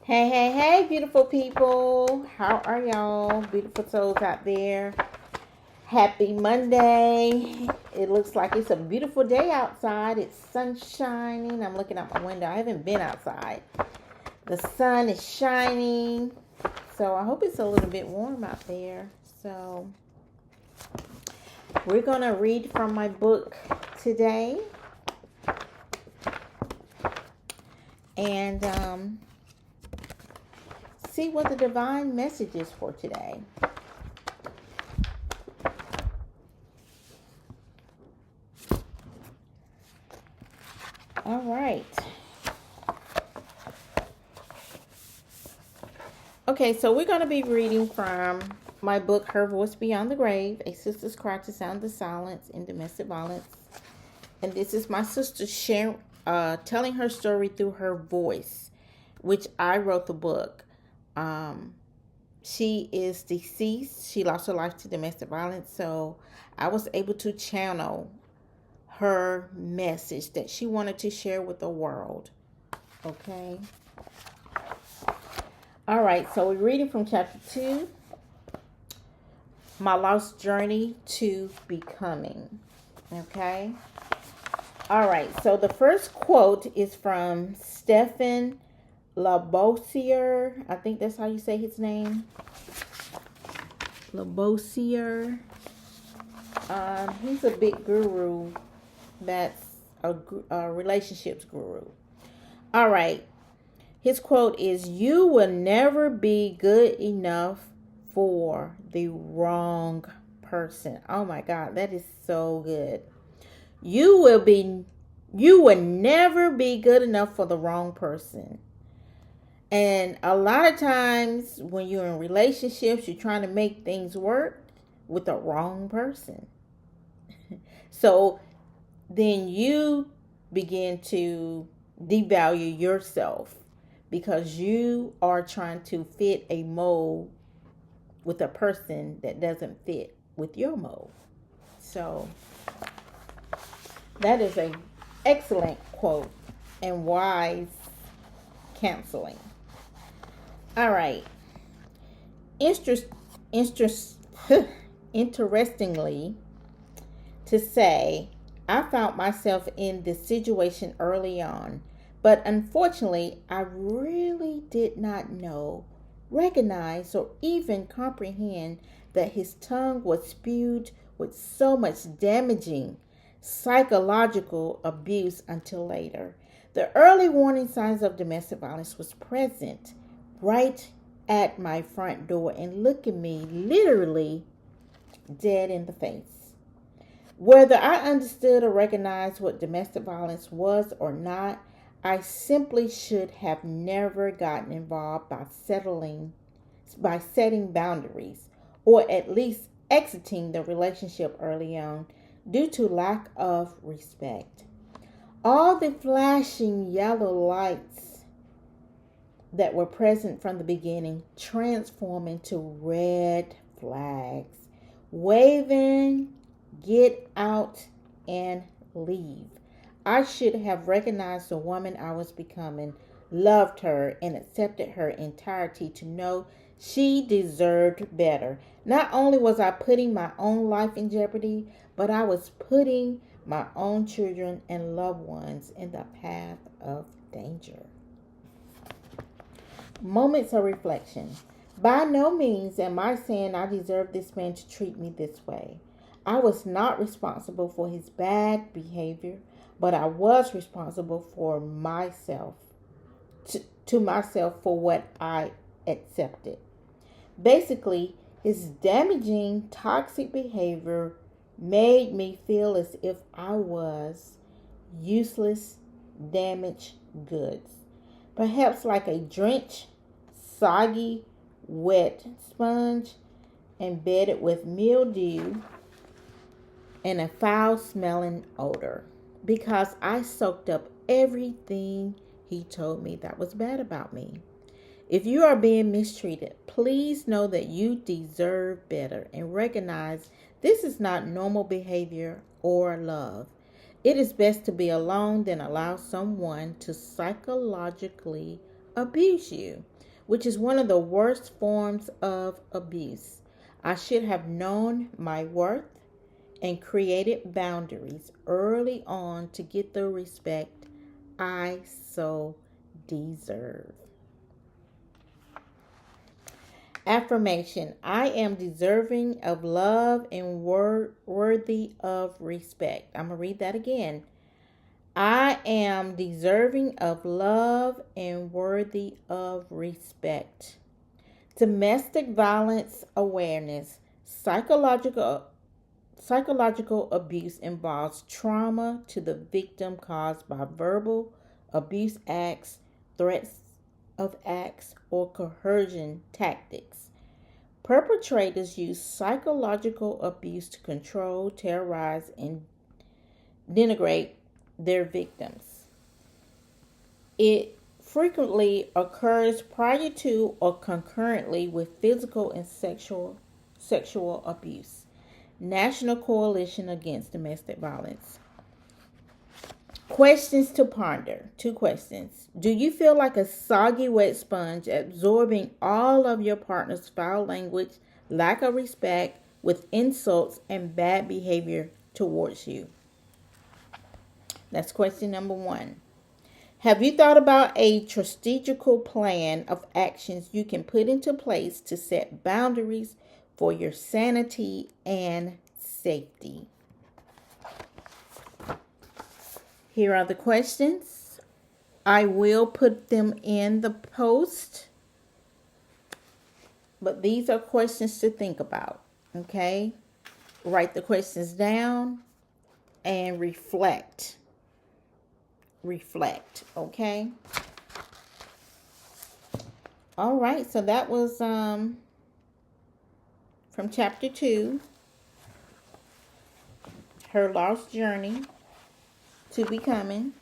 Hey, hey, hey, beautiful people. How are y'all? Beautiful souls out there. Happy Monday. It looks like it's a beautiful day outside. It's sun shining. I'm looking out my window. I haven't been outside. The sun is shining. So I hope it's a little bit warm out there. So we're going to read from my book today. And see what the divine message is for today. All right. Okay, so we're going to be reading from my book, Her Voice Beyond the Grave, A Sister's Cry to Sound the Silence in Domestic Violence. And this is my sister telling her story through her voice, which I wrote the book. She is deceased. She lost her life to domestic violence. So I was able to channel her message that she wanted to share with the world. Okay. All right. So we're reading from chapter 2, My Lost Journey to Becoming. Okay. All right. So the first quote is from Stephen Labossiere. I think that's how you say his name. Labossiere. He's a big guru. That's a relationships guru. All right. His quote is, "You will never be good enough for the wrong person." Oh my God, that is so good. You will never be good enough for the wrong person. And a lot of times when you're in relationships, you're trying to make things work with the wrong person. So then you begin to devalue yourself because you are trying to fit a mold with a person that doesn't fit with your mold. So that is an excellent quote and wise counseling. All right. Interestingly, to say, I found myself in this situation early on, but unfortunately, I really did not know, recognize, or even comprehend that his tongue was spewed with so much damaging psychological abuse until later. The early warning signs of domestic violence was present right at my front door and looking me literally dead in the face. Whether I understood or recognized what domestic violence was or not, I simply should have never gotten involved by setting boundaries, or at least exiting the relationship early on due to lack of respect. All the flashing yellow lights that were present from the beginning transform into red flags, waving, "Get out and leave." I should have recognized the woman I was becoming, loved her, and accepted her entirety to know she deserved better. Not only was I putting my own life in jeopardy, but I was putting my own children and loved ones in the path of danger. Moments of reflection. By no means am I saying I deserve this man to treat me this way. I was not responsible for his bad behavior, but I was responsible for myself, to myself for what I accepted. Basically, his damaging, toxic behavior made me feel as if I was useless, damaged goods. Perhaps like a drenched, soggy, wet sponge embedded with mildew and a foul-smelling odor, because I soaked up everything he told me that was bad about me. If you are being mistreated, please know that you deserve better and recognize this is not normal behavior or love. It is best to be alone than allow someone to psychologically abuse you. which is one of the worst forms of abuse. I should have known my worth and created boundaries early on to get the respect I so deserve. Affirmation: I am deserving of love and worthy of respect. I'm going to read that again. I am deserving of love and worthy of respect. Domestic violence awareness. Psychological abuse involves trauma to the victim caused by verbal abuse acts, threats of acts, or coercion tactics. Perpetrators use psychological abuse to control, terrorize, and denigrate their victims. It frequently occurs prior to or concurrently with physical and sexual abuse. National Coalition Against Domestic Violence. Questions to ponder. 2 questions. Do you feel like a soggy wet sponge absorbing all of your partner's foul language, lack of respect, with insults and bad behavior towards you? That's question number 1. Have you thought about a strategical plan of actions you can put into place to set boundaries for your sanity and safety? Here are the questions. I will put them in the post, but these are questions to think about, okay? Write the questions down and reflect, okay? All right, so that was from chapter 2, Her Lost Journey to Becoming.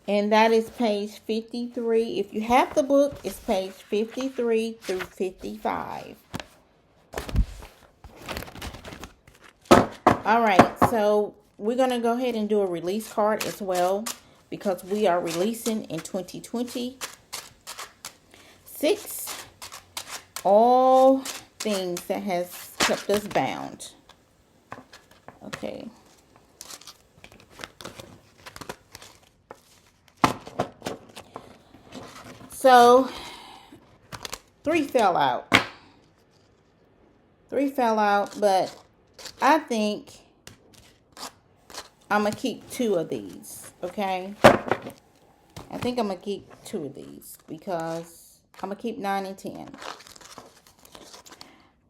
And that is page 53. If you have the book, it's page 53 through 55. All right, so we're going to go ahead and do a release card as well, because we are releasing in 2026 all things that has kept us bound. Okay. So 3 fell out, but I think I'm going to keep 2 of these, okay? I think I'm going to keep 2 of these because I'm going to keep 9 and 10.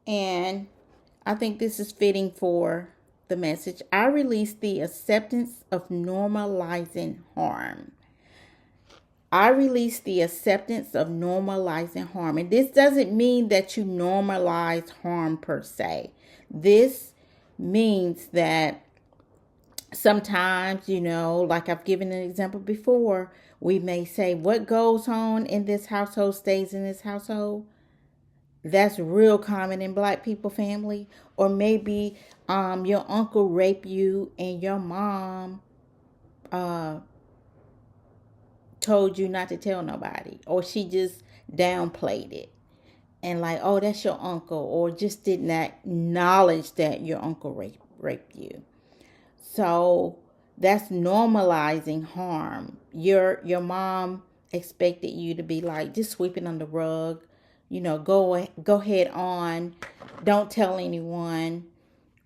And I think this is fitting for the message. I release the acceptance of normalizing harm. I release the acceptance of normalizing harm. And this doesn't mean that you normalize harm per se. This means that sometimes, like I've given an example before, we may say what goes on in this household stays in this household. That's real common in Black people family. Or maybe your uncle raped you and your mom told you not to tell nobody, or she just downplayed it and like, oh, that's your uncle, or just didn't acknowledge that your uncle raped you. So that's normalizing harm. Your mom expected you to be like just sweeping under the rug, go head on, don't tell anyone,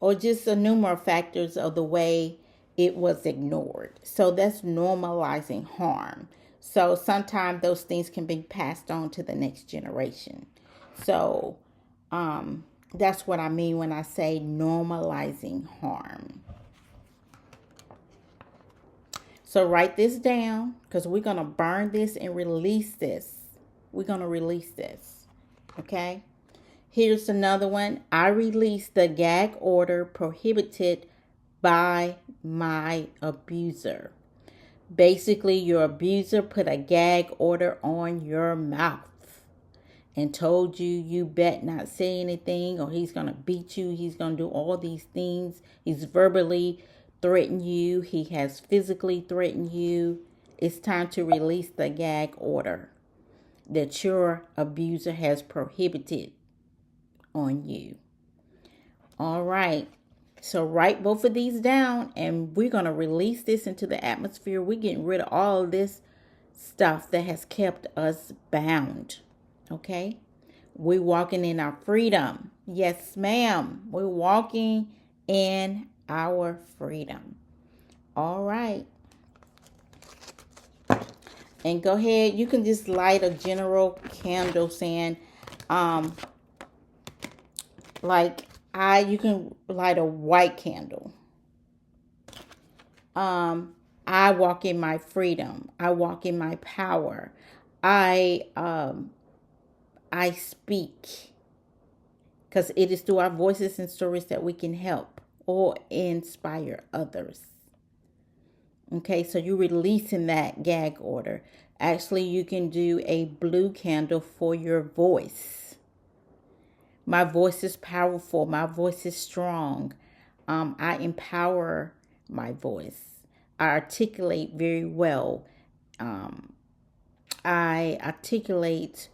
or just a number of factors of the way it was ignored. So that's normalizing harm. So sometimes those things can be passed on to the next generation. So that's what I mean when I say normalizing harm. So write this down, because we're going to burn this and release this. We're going to release this. Okay? Here's another one. I release the gag order prohibited by my abuser. Basically, your abuser put a gag order on your mouth and told you bet not say anything, or he's going to beat you. He's going to do all these things. He's verbally threatened you. He has physically threatened you. It's time to release the gag order. that your abuser has prohibited on you. All right. So write both of these down, and we're going to release this into the atmosphere. We're getting rid of all of this stuff that has kept us bound. Okay? We're walking in our freedom. Yes, ma'am. We're walking in our freedom. All right. And go ahead. You can just light a general candle saying, you can light a white candle. I walk in my freedom. I walk in my power. I speak, because it is through our voices and stories that we can help or inspire others. Okay, so you're releasing that gag order. Actually, you can do a blue candle for your voice. My voice is powerful. My voice is strong. I empower my voice. I articulate very well. I articulate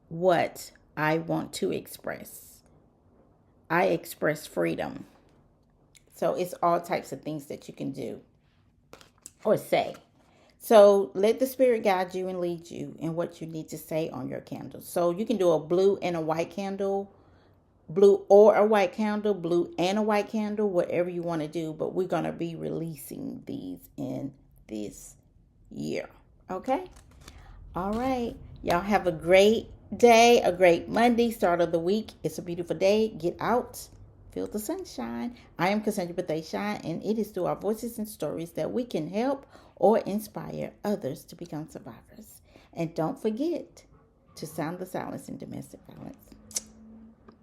what I want to express. I express freedom. So it's all types of things that you can do or say. So let the spirit guide you and lead you in what you need to say on your candle. So you can do a blue and a white candle, blue or a white candle, blue and a white candle, whatever you want to do. But we're going to be releasing these in this year. Okay? All right. Y'all have a great day, a great Monday, start of the week. It's a beautiful day. Get out. Feel the sunshine. I am Cassandra Bethea Shine, and it is through our voices and stories that we can help or inspire others to become survivors. And don't forget to sound the silence in domestic violence.